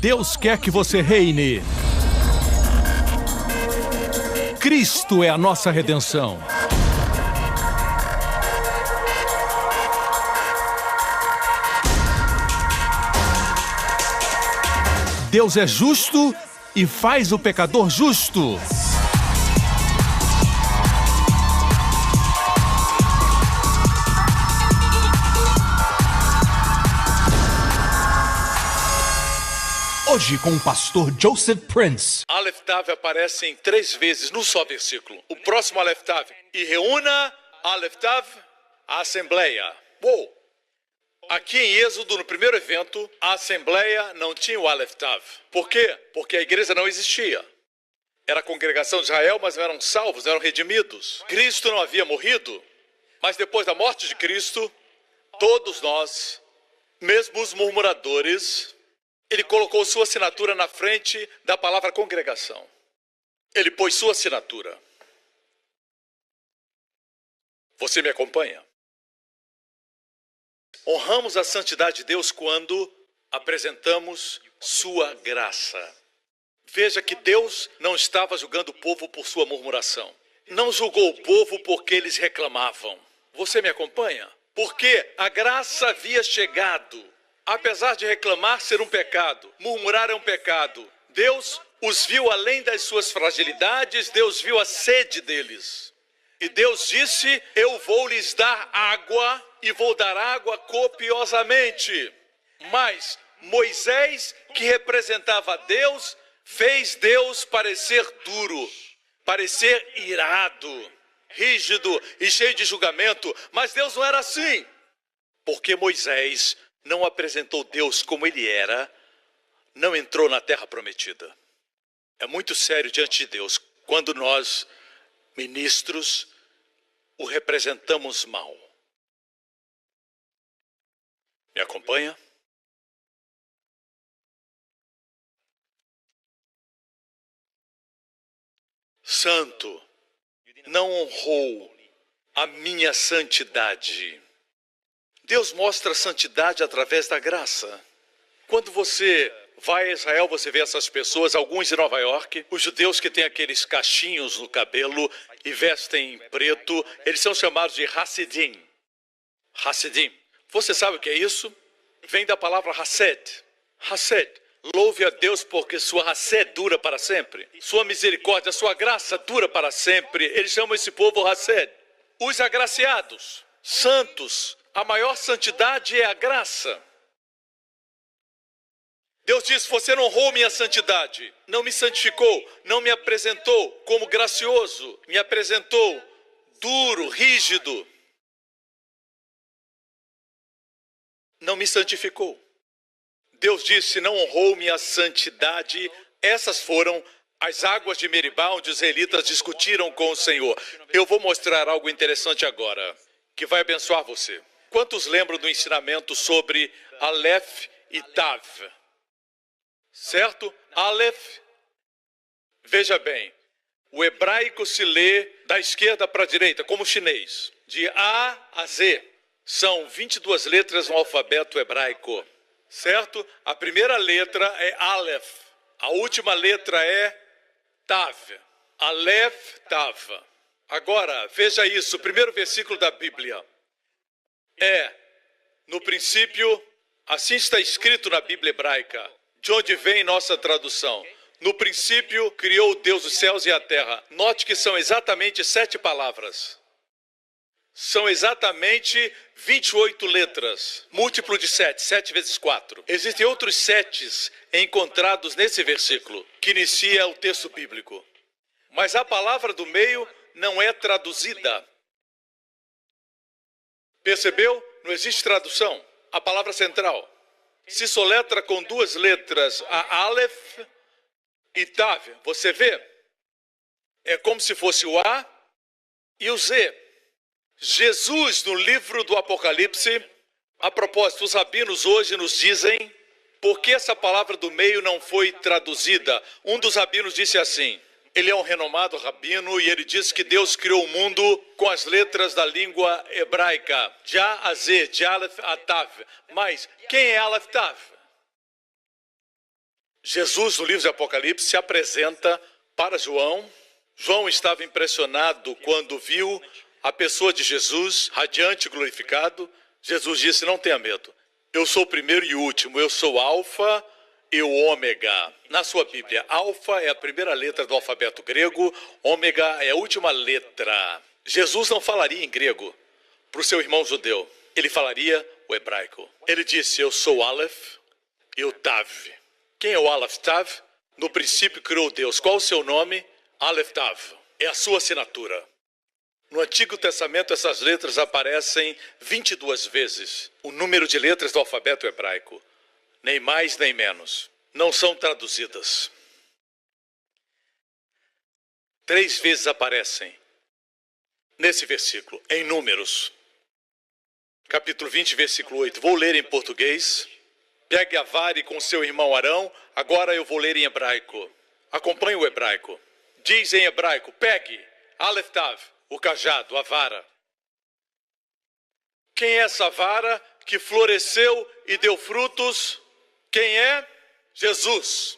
Deus quer que você reine. Cristo é a nossa redenção. Deus é justo e faz o pecador justo. Hoje com o pastor Joseph Prince. Aleph Tav aparece em 3 vezes num só versículo. O próximo Aleph Tav. E reúna Aleph Tav a Assembleia. Uou! Aqui em Êxodo, no primeiro evento, a Assembleia não tinha o Aleph Tav. Por quê? Porque a igreja não existia. Era a congregação de Israel, mas não eram salvos, não eram redimidos. Cristo não havia morrido, mas depois da morte de Cristo, todos nós, mesmo os murmuradores, ele colocou sua assinatura na frente da palavra congregação. Ele pôs sua assinatura. Você me acompanha? Honramos a santidade de Deus quando apresentamos sua graça. Veja que Deus não estava julgando o povo por sua murmuração. Não julgou o povo porque eles reclamavam. Você me acompanha? Porque a graça havia chegado. Apesar de reclamar ser um pecado, murmurar é um pecado, Deus os viu além das suas fragilidades, Deus viu a sede deles. E Deus disse, eu vou lhes dar água e vou dar água copiosamente. Mas Moisés, que representava Deus, fez Deus parecer duro, parecer irado, rígido e cheio de julgamento. Mas Deus não era assim, porque Moisés não apresentou Deus como ele era, não entrou na terra prometida. É muito sério diante de Deus quando nós, ministros, o representamos mal. Me acompanha? Santo, não honrou a minha santidade. Deus mostra a santidade através da graça. Quando você vai a Israel, você vê essas pessoas, alguns em Nova York, os judeus que têm aqueles cachinhos no cabelo e vestem preto, eles são chamados de Hassidim. Hassidim. Você sabe o que é isso? Vem da palavra Hassed. Hassed. Louve a Deus porque sua Hassed dura para sempre. Sua misericórdia, sua graça dura para sempre. Eles chamam esse povo Hassed. Os agraciados, santos. A maior santidade é a graça. Deus diz, você não honrou minha santidade, não me santificou, não me apresentou como gracioso, me apresentou duro, rígido. Não me santificou. Deus disse, não honrou minha santidade. Essas foram as águas de Meribá, onde os israelitas discutiram com o Senhor. Eu vou mostrar algo interessante agora, que vai abençoar você. Quantos lembram do ensinamento sobre Aleph e Tav? Certo? Aleph, veja bem, o hebraico se lê da esquerda para a direita, como o chinês. De A a Z, são 22 letras no alfabeto hebraico. Certo? A primeira letra é Aleph, a última letra é Tav. Aleph, Tav. Agora, veja isso, o primeiro versículo da Bíblia. No princípio, assim está escrito na Bíblia hebraica, de onde vem nossa tradução. No princípio, criou Deus os céus e a terra. Note que são exatamente 7 palavras. São exatamente 28 letras, múltiplo de 7, 7 vezes 4. Existem outros 7 encontrados nesse versículo, que inicia o texto bíblico. Mas a palavra do meio não é traduzida. Percebeu? Não existe tradução. A palavra central se soletra com 2 letras, a Aleph e Tav. Você vê? É como se fosse o A e o Z. Jesus, no livro do Apocalipse, a propósito, os rabinos hoje nos dizem por que essa palavra do meio não foi traduzida. Um dos rabinos disse assim, ele é um renomado rabino e ele diz que Deus criou o mundo com as letras da língua hebraica, de A a Z, de Aleph a Tav. Mas quem é Aleph Tav? Jesus, no livro de Apocalipse, se apresenta para João. João estava impressionado quando viu a pessoa de Jesus, radiante e glorificado. Jesus disse, não tenha medo. Eu sou o primeiro e o último. Eu sou o Alfa e o Ômega. Na sua Bíblia, Alfa é a primeira letra do alfabeto grego, Ômega é a última letra. Jesus não falaria em grego para o seu irmão judeu. Ele falaria o hebraico. Ele disse, eu sou o Aleph e o Tav. Quem é o Aleph Tav? No princípio criou Deus. Qual o seu nome? Aleph Tav. É a sua assinatura. No Antigo Testamento, essas letras aparecem 22 vezes. O número de letras do alfabeto hebraico. Nem mais, nem menos. Não são traduzidas. 3 vezes aparecem nesse versículo, em Números. Capítulo 20, versículo 8. Vou ler em português. Pegue a vara com seu irmão Arão. Agora eu vou ler em hebraico. Acompanhe o hebraico. Diz em hebraico, pegue, Aleph Tav, o cajado, a vara. Quem é essa vara que floresceu e deu frutos? Quem é? Jesus.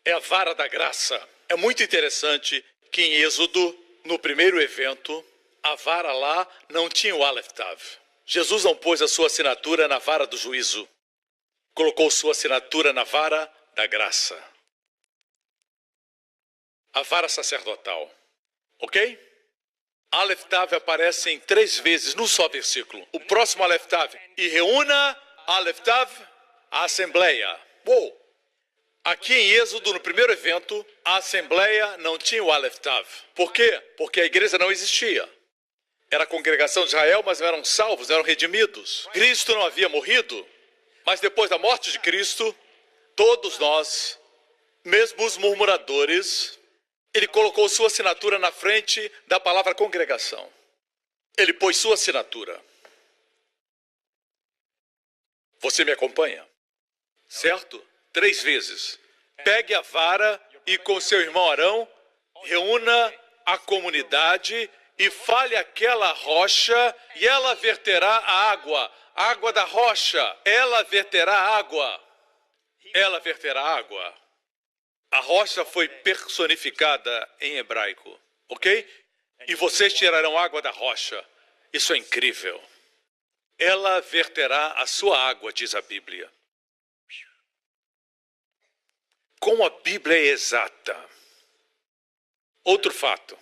É a vara da graça. É muito interessante que em Êxodo, no primeiro evento, a vara lá não tinha o Aleph Tav. Jesus não pôs a sua assinatura na vara do juízo. Colocou sua assinatura na vara da graça. A vara sacerdotal. Ok? Aleph Tav aparece em 3 vezes no só versículo. O próximo Aleph Tav. E reúna Aleph Tav a assembleia. Uou! Aqui em Êxodo, no primeiro evento, a assembleia não tinha o Aleph Tav. Por quê? Porque a igreja não existia. Era a congregação de Israel, mas não eram salvos, não eram redimidos. Cristo não havia morrido, mas depois da morte de Cristo, todos nós, mesmo os murmuradores, ele colocou sua assinatura na frente da palavra congregação. Ele pôs sua assinatura. Você me acompanha? Certo? 3 vezes. Pegue a vara e com seu irmão Arão, reúna a comunidade e fale aquela rocha e ela verterá a água. A água da rocha, ela verterá água. Ela verterá água. A rocha foi personificada em hebraico, ok? E vocês tirarão água da rocha. Isso é incrível. Ela verterá a sua água, diz a Bíblia. Como a Bíblia é exata. Outro fato,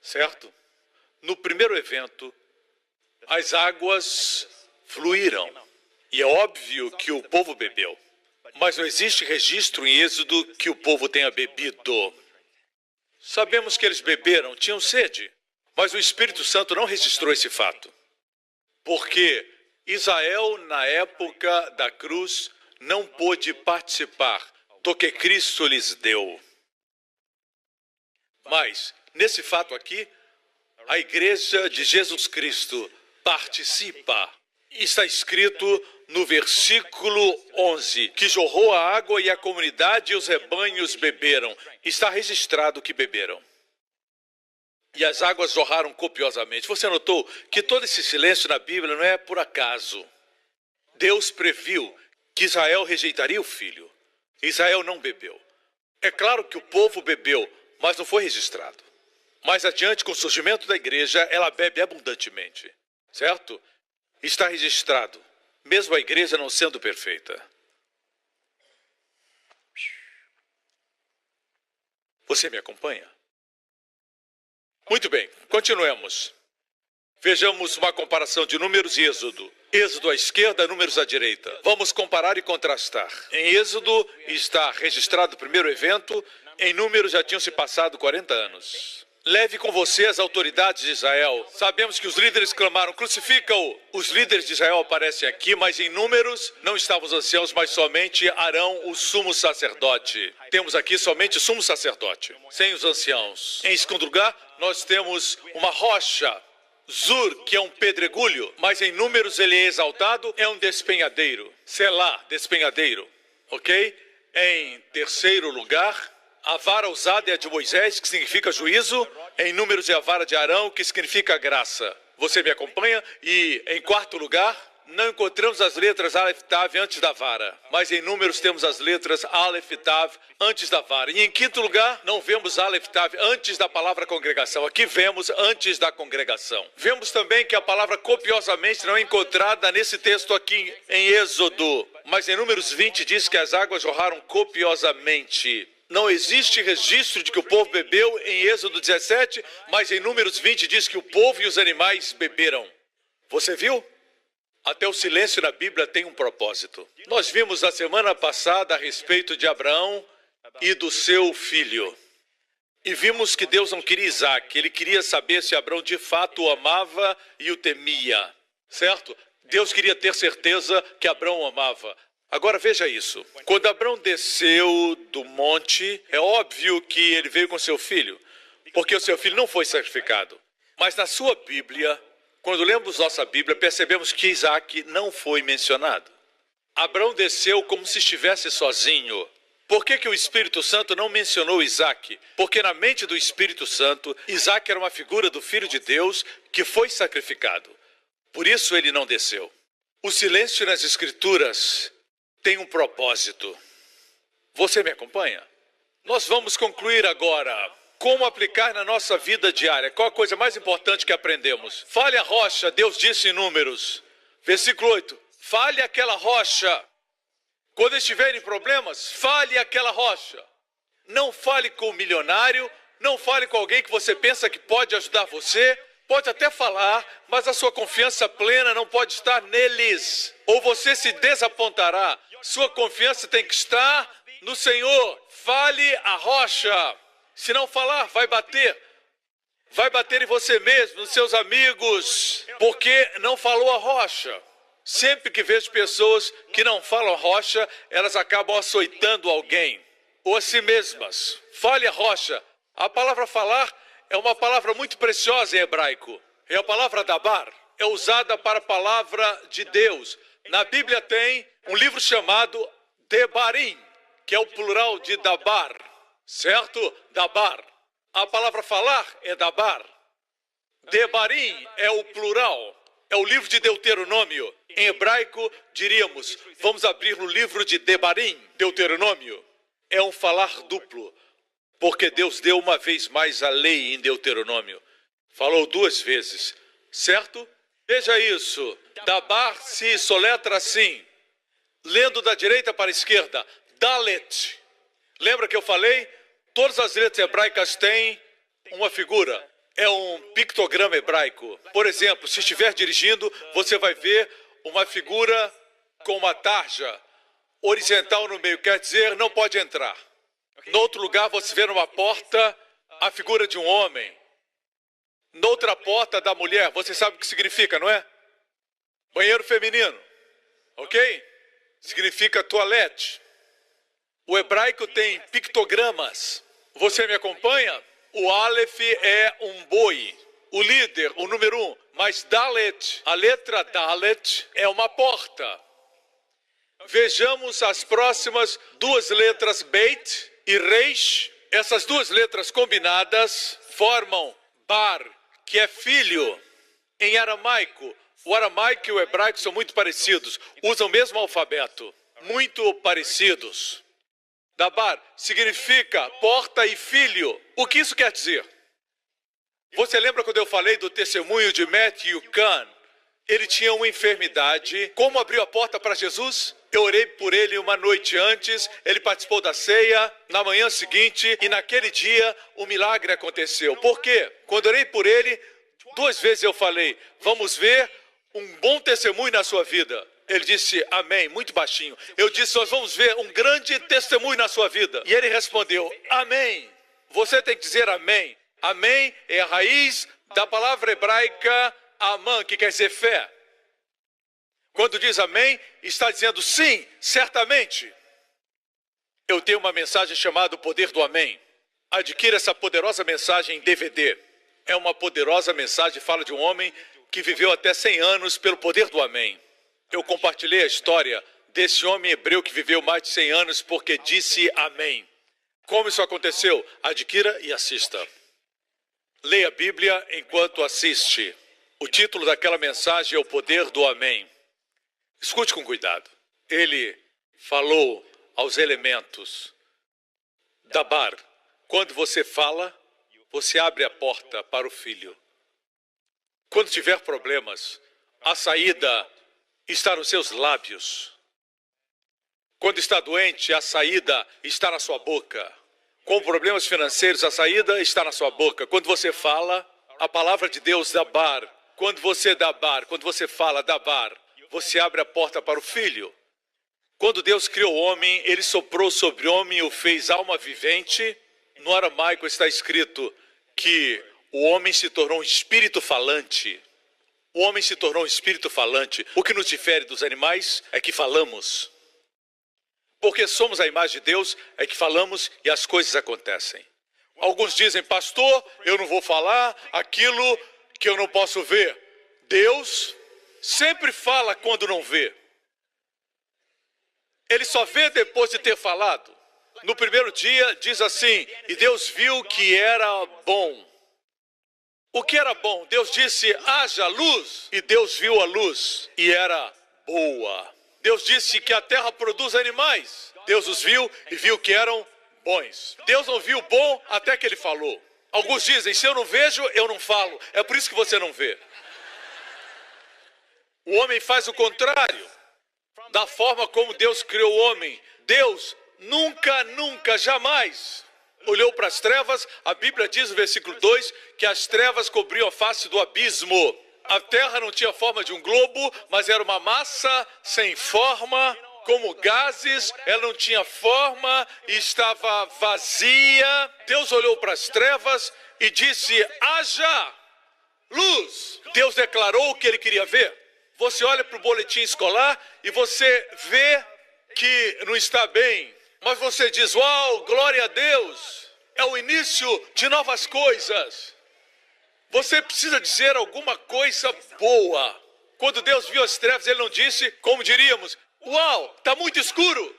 certo? No primeiro evento, as águas fluíram. E é óbvio que o povo bebeu. Mas não existe registro em Êxodo que o povo tenha bebido. Sabemos que eles beberam, tinham sede. Mas o Espírito Santo não registrou esse fato. Porque Israel, na época da cruz, não pôde participar do que Cristo lhes deu. Mas, nesse fato aqui, a igreja de Jesus Cristo participa. Está escrito no versículo 11, que jorrou a água e a comunidade e os rebanhos beberam. Está registrado que beberam. E as águas jorraram copiosamente. Você notou que todo esse silêncio na Bíblia não é por acaso. Deus previu que Israel rejeitaria o filho. Israel não bebeu. É claro que o povo bebeu, mas não foi registrado. Mais adiante, com o surgimento da igreja, ela bebe abundantemente. Certo? Está registrado, mesmo a igreja não sendo perfeita. Você me acompanha? Muito bem, continuemos. Vejamos uma comparação de Números e Êxodo. Êxodo à esquerda, Números à direita. Vamos comparar e contrastar. Em Êxodo está registrado o primeiro evento, em Números já tinham se passado 40 anos. Leve com você as autoridades de Israel. Sabemos que os líderes clamaram, crucifica-o. Os líderes de Israel aparecem aqui, mas em Números não estavam os anciãos, mas somente Arão, o sumo sacerdote. Temos aqui somente o sumo sacerdote, sem os anciãos. Em segundo lugar, nós temos uma rocha, Zur, que é um pedregulho, mas em Números ele é exaltado, é um despenhadeiro. Selá, despenhadeiro, ok? Em terceiro lugar, a vara usada é a de Moisés, que significa juízo. Em Números é a vara de Arão, que significa graça. Você me acompanha? E em quarto lugar, não encontramos as letras Aleph Tav antes da vara, mas em Números temos as letras Aleph Tav antes da vara. E em quinto lugar, não vemos Aleph Tav antes da palavra congregação. Aqui vemos antes da congregação. Vemos também que a palavra copiosamente não é encontrada nesse texto aqui em Êxodo, mas em Números 20 diz que as águas jorraram copiosamente. Não existe registro de que o povo bebeu em Êxodo 17, mas em Números 20 diz que o povo e os animais beberam. Você viu? Até o silêncio na Bíblia tem um propósito. Nós vimos na semana passada a respeito de Abraão e do seu filho. E vimos que Deus não queria Isaac. Ele queria saber se Abraão de fato o amava e o temia. Certo? Deus queria ter certeza que Abraão o amava. Agora veja isso. Quando Abraão desceu do monte, é óbvio que ele veio com seu filho, porque o seu filho não foi sacrificado. Mas na sua Bíblia, quando lemos nossa Bíblia, percebemos que Isaac não foi mencionado. Abraão desceu como se estivesse sozinho. Por que o Espírito Santo não mencionou Isaac? Porque na mente do Espírito Santo, Isaac era uma figura do Filho de Deus que foi sacrificado. Por isso ele não desceu. O silêncio nas Escrituras tem um propósito. Você me acompanha? Nós vamos concluir agora. Como aplicar na nossa vida diária? Qual a coisa mais importante que aprendemos? Fale a rocha, Deus disse em Números. Versículo 8. Fale aquela rocha. Quando estiverem problemas, fale aquela rocha. Não fale com o milionário, não fale com alguém que você pensa que pode ajudar você. Pode até falar, mas a sua confiança plena não pode estar neles. Ou você se desapontará. Sua confiança tem que estar no Senhor. Fale a rocha. Se não falar, vai bater. Vai bater em você mesmo, nos seus amigos, porque não falou a rocha. Sempre que vejo pessoas que não falam a rocha, elas acabam açoitando alguém, ou a si mesmas. Fale a rocha. A palavra falar é uma palavra muito preciosa em hebraico. É a palavra dabar. É usada para a palavra de Deus. Na Bíblia tem um livro chamado Debarim, que é o plural de dabar. Certo? Dabar. A palavra falar é dabar. Debarim é o plural. É o livro de Deuteronômio. Em hebraico, diríamos, vamos abrir no livro de Debarim, Deuteronômio. É um falar duplo, porque Deus deu uma vez mais a lei em Deuteronômio. Falou duas vezes, certo? Veja isso. Dabar se soletra assim, lendo da direita para a esquerda, Dalet. Lembra que eu falei? Todas as letras hebraicas têm uma figura. É um pictograma hebraico. Por exemplo, se estiver dirigindo, você vai ver uma figura com uma tarja horizontal no meio. Quer dizer, não pode entrar. No outro lugar, você vê numa porta a figura de um homem. Noutra porta da mulher. Você sabe o que significa, não é? Banheiro feminino. Ok? Significa toalete. O hebraico tem pictogramas. Você me acompanha? O Aleph é um boi, o líder, o número 1. Mas Dalet, a letra Dalet é uma porta. Vejamos as próximas duas letras Beit e Reish. Essas duas letras combinadas formam Bar, que é filho. Em aramaico, o aramaico e o hebraico são muito parecidos. Usam o mesmo alfabeto, muito parecidos. Dabar significa porta e filho. O que isso quer dizer? Você lembra quando eu falei do testemunho de Matthew Kahn? Ele tinha uma enfermidade. Como abriu a porta para Jesus? Eu orei por ele uma noite antes, ele participou da ceia, na manhã seguinte, e naquele dia o milagre aconteceu. Por quê? Quando orei por ele, duas vezes eu falei, vamos ver um bom testemunho na sua vida. Ele disse, amém, muito baixinho. Eu disse, nós vamos ver um grande testemunho na sua vida. E ele respondeu, amém. Você tem que dizer amém. Amém é a raiz da palavra hebraica amã, que quer dizer fé. Quando diz amém, está dizendo sim, certamente. Eu tenho uma mensagem chamada O Poder do Amém. Adquira essa poderosa mensagem em DVD. É uma poderosa mensagem, fala de um homem que viveu até 100 anos pelo poder do amém. Eu compartilhei a história desse homem hebreu que viveu mais de 100 anos porque disse amém. Como isso aconteceu? Adquira e assista. Leia a Bíblia enquanto assiste. O título daquela mensagem é O Poder do Amém. Escute com cuidado. Ele falou aos elementos. Dabar, quando você fala, você abre a porta para o filho. Quando tiver problemas, a saída está nos seus lábios. Quando está doente, a saída está na sua boca. Com problemas financeiros, a saída está na sua boca. Quando você fala, a palavra de Deus, dabar. Quando você fala, dabar, você abre a porta para o filho. Quando Deus criou o homem, ele soprou sobre o homem e o fez alma vivente. No aramaico está escrito que o homem se tornou um espírito falante. O homem se tornou um espírito falante. O que nos difere dos animais é que falamos. Porque somos a imagem de Deus, é que falamos e as coisas acontecem. Alguns dizem, pastor, eu não vou falar aquilo que eu não posso ver. Deus sempre fala quando não vê. Ele só vê depois de ter falado. No primeiro dia diz assim, e Deus viu que era bom. O que era bom? Deus disse, haja luz, e Deus viu a luz, e era boa. Deus disse que a terra produz animais. Deus os viu e viu que eram bons. Deus não viu bom até que ele falou. Alguns dizem, se eu não vejo, eu não falo. É por isso que você não vê. O homem faz o contrário da forma como Deus criou o homem. Deus nunca, jamais olhou para as trevas. A Bíblia diz no versículo 2 que as trevas cobriam a face do abismo. A terra não tinha forma de um globo, mas era uma massa sem forma, como gases. Ela não tinha forma e estava vazia. Deus olhou para as trevas e disse, haja luz. Deus declarou o que ele queria ver. Você olha para o boletim escolar e você vê que não está bem. Mas você diz, uau, glória a Deus. É o início de novas coisas. Você precisa dizer alguma coisa boa. Quando Deus viu as trevas, ele não disse, como diríamos, uau, está muito escuro.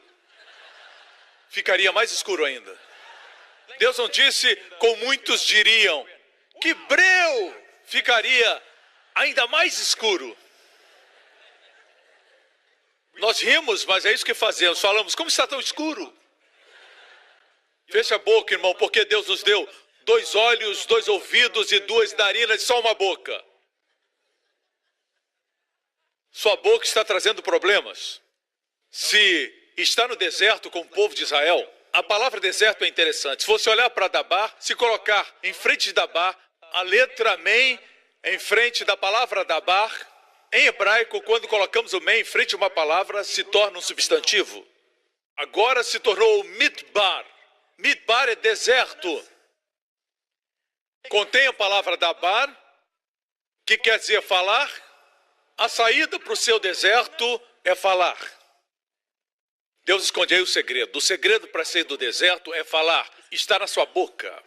Ficaria mais escuro ainda. Deus não disse, como muitos diriam, que breu. Ficaria ainda mais escuro. Nós rimos, mas é isso que fazemos. Falamos, como está tão escuro? Fecha a boca, irmão, porque Deus nos deu 2 olhos, 2 ouvidos e 2 narinas e só uma boca. Sua boca está trazendo problemas. Se está no deserto com o povo de Israel, a palavra deserto é interessante. Se você olhar para Dabar, se colocar em frente de Dabar, a letra Mem em frente da palavra Dabar, em hebraico, quando colocamos o Mem em frente a uma palavra, se torna um substantivo. Agora se tornou Midbar. Midbar é deserto. Contém a palavra Dabar, que quer dizer falar. A saída para o seu deserto é falar. Deus esconde aí o segredo. O segredo para sair do deserto é falar. Está na sua boca.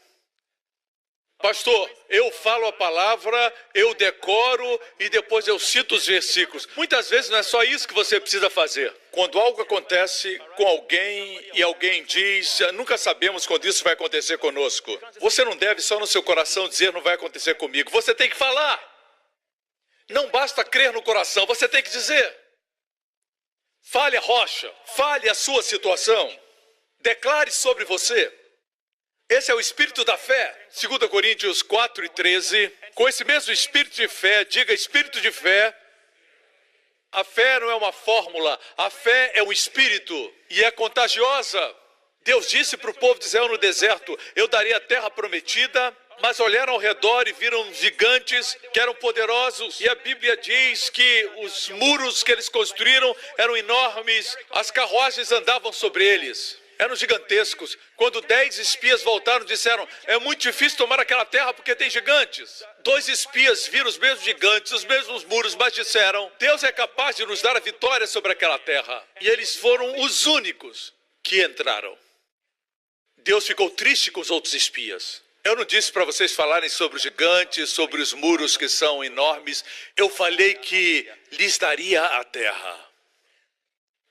Pastor, eu falo a palavra, eu decoro e depois eu cito os versículos. Muitas vezes não é só isso que você precisa fazer. Quando algo acontece com alguém e alguém diz, nunca sabemos quando isso vai acontecer conosco. Você não deve só no seu coração dizer, não vai acontecer comigo. Você tem que falar. Não basta crer no coração, você tem que dizer. Fale a rocha, fale a sua situação. Declare sobre você. Esse é o espírito da fé. 2 Coríntios 4:13. Com esse mesmo espírito de fé, diga espírito de fé. A fé não é uma fórmula, a fé é um espírito e é contagiosa. Deus disse para o povo de Israel no deserto, eu darei a terra prometida, mas olharam ao redor e viram gigantes que eram poderosos. E a Bíblia diz que os muros que eles construíram eram enormes, as carruagens andavam sobre eles. Eram gigantescos. Quando 10 espias voltaram, disseram, é muito difícil tomar aquela terra porque tem gigantes. 2 espias viram os mesmos gigantes, os mesmos muros, mas disseram, Deus é capaz de nos dar a vitória sobre aquela terra. E eles foram os únicos que entraram. Deus ficou triste com os outros espias. Eu não disse para vocês falarem sobre os gigantes, sobre os muros que são enormes. Eu falei que lhes daria a terra.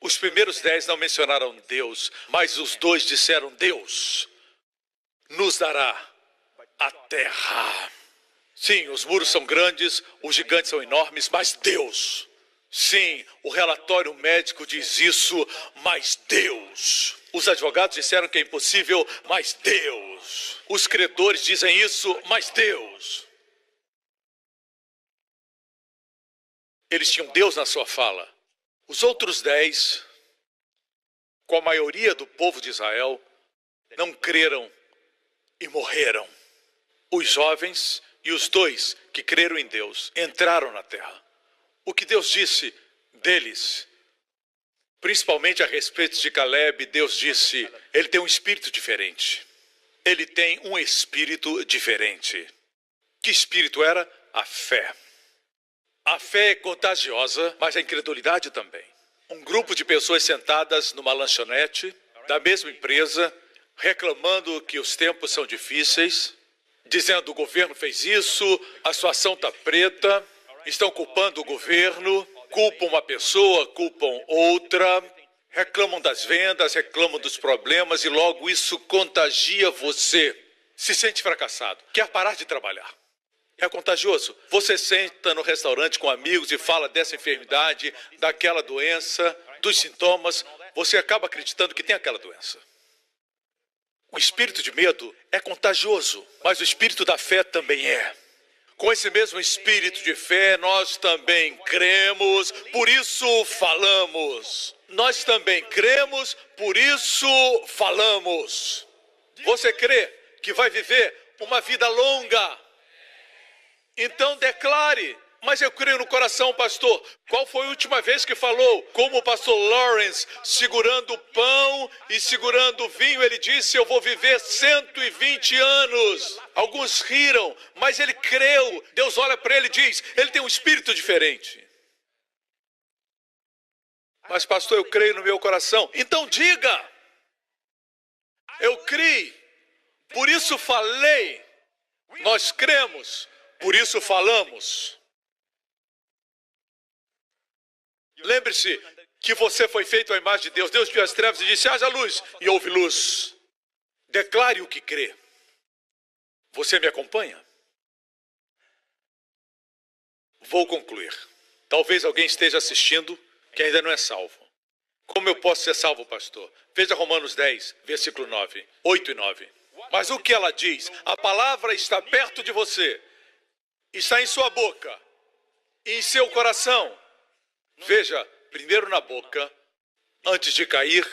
Os primeiros 10 não mencionaram Deus, mas os 2 disseram, Deus nos dará a terra. Sim, os muros são grandes, os gigantes são enormes, mas Deus Sim, o relatório médico diz isso, mas Deus. Os advogados disseram que é impossível, mas Deus. Os credores dizem isso, mas Deus. Eles tinham Deus na sua fala. Os outros 10, com a maioria do povo de Israel, não creram e morreram. Os jovens e os 2 que creram em Deus entraram na terra. O que Deus disse deles, principalmente a respeito de Caleb, Deus disse, ele tem um espírito diferente. Ele tem um espírito diferente. Que espírito era? A fé. A fé é contagiosa, mas a incredulidade também. Um grupo de pessoas sentadas numa lanchonete da mesma empresa, reclamando que os tempos são difíceis, dizendo o governo fez isso, a situação está preta, estão culpando o governo, culpam uma pessoa, culpam outra, reclamam das vendas, reclamam dos problemas e logo isso contagia você. Se sente fracassado, quer parar de trabalhar. É contagioso. Você senta no restaurante com amigos e fala dessa enfermidade, daquela doença, dos sintomas, você acaba acreditando que tem aquela doença. O espírito de medo é contagioso, mas o espírito da fé também é. Com esse mesmo espírito de fé, nós também cremos, por isso falamos. Nós também cremos, por isso falamos. Você crê que vai viver uma vida longa? Então declare. Mas eu creio no coração, pastor. Qual foi a última vez que falou? Como o pastor Lawrence, segurando o pão e segurando o vinho, ele disse, eu vou viver 120 anos. Alguns riram, mas ele creu. Deus olha para ele e diz, ele tem um espírito diferente. Mas pastor, eu creio no meu coração. Então diga, eu criei, por isso falei. Nós cremos, por isso falamos. Lembre-se que você foi feito à imagem de Deus. Deus viu as trevas e disse, haja luz, e houve luz. Declare o que crê. Você me acompanha? Vou concluir. Talvez alguém esteja assistindo que ainda não é salvo. Como eu posso ser salvo, pastor? Veja Romanos 10, versículo 9, 8 e 9. Mas o que ela diz? A palavra está perto de você. Está em sua boca, em seu coração. Veja, primeiro na boca, antes de cair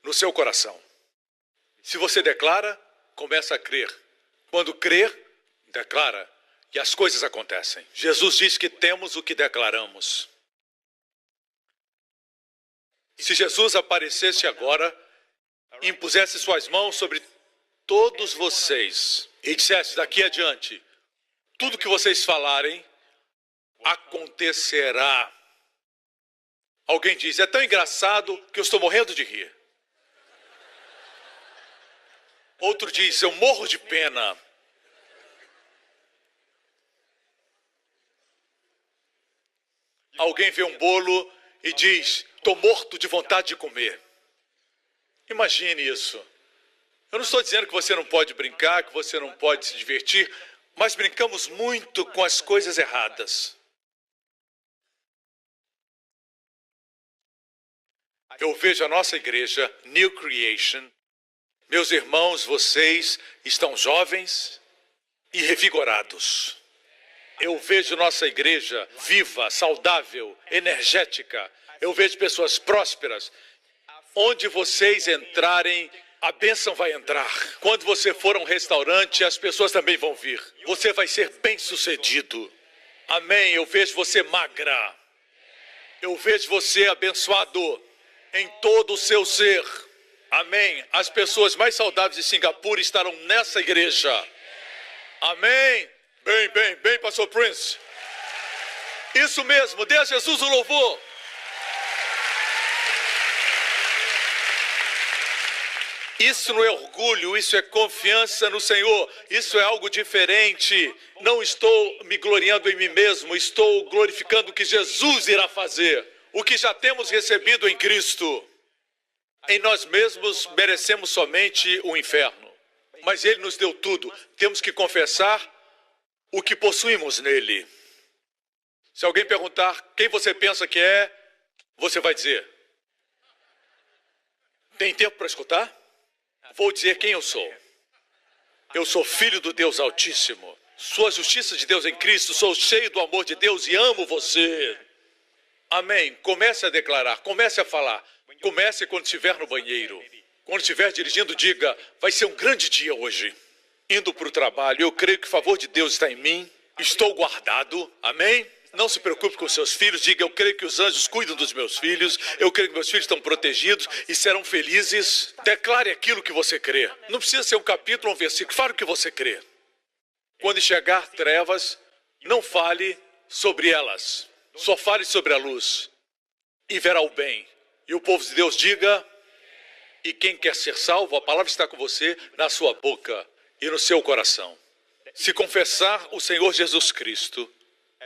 no seu coração. Se você declara, começa a crer. Quando crer, declara, e as coisas acontecem. Jesus diz que temos o que declaramos. Se Jesus aparecesse agora, impusesse suas mãos sobre todos vocês e dissesse daqui adiante, tudo que vocês falarem acontecerá. Alguém diz, é tão engraçado que eu estou morrendo de rir. Outro diz, eu morro de pena. Alguém vê um bolo e diz, estou morto de vontade de comer. Imagine isso. Eu não estou dizendo que você não pode brincar, que você não pode se divertir, mas brincamos muito com as coisas erradas. Eu vejo a nossa igreja, New Creation. Meus irmãos, vocês estão jovens e revigorados. Eu vejo nossa igreja viva, saudável, energética. Eu vejo pessoas prósperas. Onde vocês entrarem, a bênção vai entrar. Quando você for a um restaurante, as pessoas também vão vir. Você vai ser bem-sucedido. Amém. Eu vejo você magra. Eu vejo você abençoado em todo o seu ser. Amém. As pessoas mais saudáveis de Singapura estarão nessa igreja. Amém. Bem, pastor Prince. Isso mesmo, dê a Jesus o louvor. Isso não é orgulho, isso é confiança no Senhor. Isso é algo diferente. Não estou me gloriando em mim mesmo, estou glorificando o que Jesus irá fazer. O que já temos recebido em Cristo. Em nós mesmos merecemos somente o inferno. Mas Ele nos deu tudo. Temos que confessar o que possuímos nele. Se alguém perguntar quem você pensa que é, você vai dizer. Tem tempo para escutar? Vou dizer quem eu sou. Eu sou filho do Deus Altíssimo. Sou a justiça de Deus em Cristo. Sou cheio do amor de Deus e amo você. Amém. Comece a declarar, comece a falar. Comece quando estiver no banheiro. Quando estiver dirigindo, diga, vai ser um grande dia hoje. Indo para o trabalho, eu creio que o favor de Deus está em mim. Estou guardado. Amém? Não se preocupe com seus filhos. Diga, eu creio que os anjos cuidam dos meus filhos. Eu creio que meus filhos estão protegidos e serão felizes. Declare aquilo que você crê. Não precisa ser um capítulo ou um versículo. Fale o que você crê. Quando chegar trevas, não fale sobre elas. Só fale sobre a luz. E verá o bem. E o povo de Deus diga, e quem quer ser salvo, a palavra está com você na sua boca e no seu coração. Se confessar o Senhor Jesus Cristo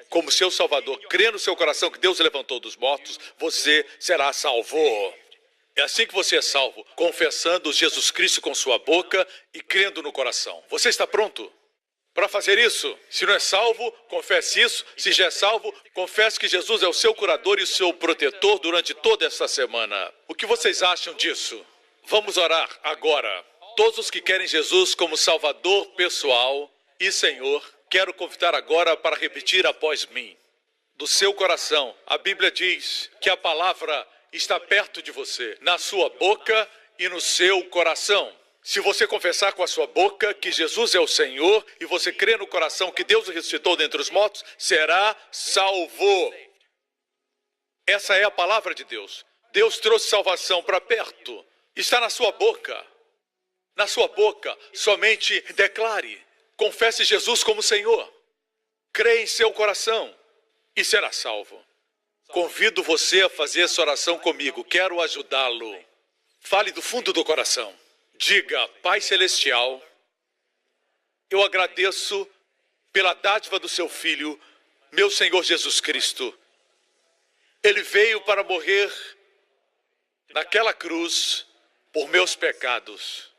como seu Salvador, crer no seu coração que Deus levantou dos mortos, você será salvo. É assim que você é salvo, confessando Jesus Cristo com sua boca e crendo no coração. Você está pronto para fazer isso? Se não é salvo, confesse isso. Se já é salvo, confesse que Jesus é o seu curador e o seu protetor durante toda esta semana. O que vocês acham disso? Vamos orar agora. Todos os que querem Jesus como Salvador pessoal e Senhor, quero convidar agora para repetir após mim. Do seu coração, a Bíblia diz que a palavra está perto de você, na sua boca e no seu coração. Se você confessar com a sua boca que Jesus é o Senhor e você crer no coração que Deus o ressuscitou dentre os mortos, será salvo. Essa é a palavra de Deus. Deus trouxe salvação para perto. Está na sua boca. Na sua boca, somente declare. Confesse Jesus como Senhor. Creia em seu coração e será salvo. Convido você a fazer essa oração comigo. Quero ajudá-lo. Fale do fundo do coração. Diga, Pai Celestial, eu agradeço pela dádiva do seu Filho, meu Senhor Jesus Cristo. Ele veio para morrer naquela cruz por meus pecados.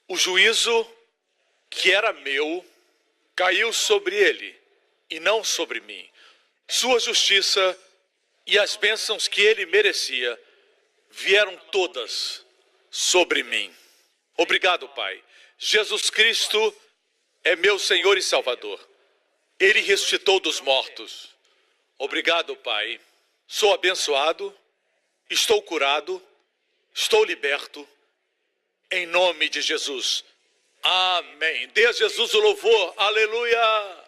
O juízo que era meu caiu sobre ele e não sobre mim. Sua justiça e as bênçãos que ele merecia vieram todas sobre mim. Obrigado, Pai. Jesus Cristo é meu Senhor e Salvador. Ele ressuscitou dos mortos. Obrigado, Pai. Sou abençoado, estou curado, estou liberto. Em nome de Jesus. Amém. Dê a Jesus o louvor. Aleluia.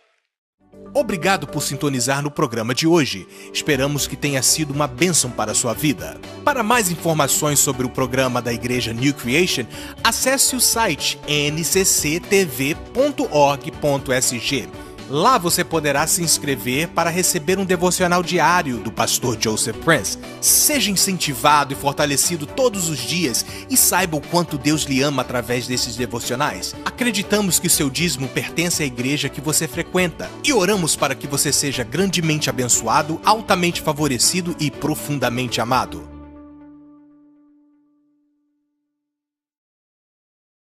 Obrigado por sintonizar no programa de hoje. Esperamos que tenha sido uma bênção para a sua vida. Para mais informações sobre o programa da Igreja New Creation, acesse o site ncctv.org.sg. Lá você poderá se inscrever para receber um devocional diário do pastor Joseph Prince. Seja incentivado e fortalecido todos os dias e saiba o quanto Deus lhe ama através desses devocionais. Acreditamos que o seu dízimo pertence à igreja que você frequenta e oramos para que você seja grandemente abençoado, altamente favorecido e profundamente amado.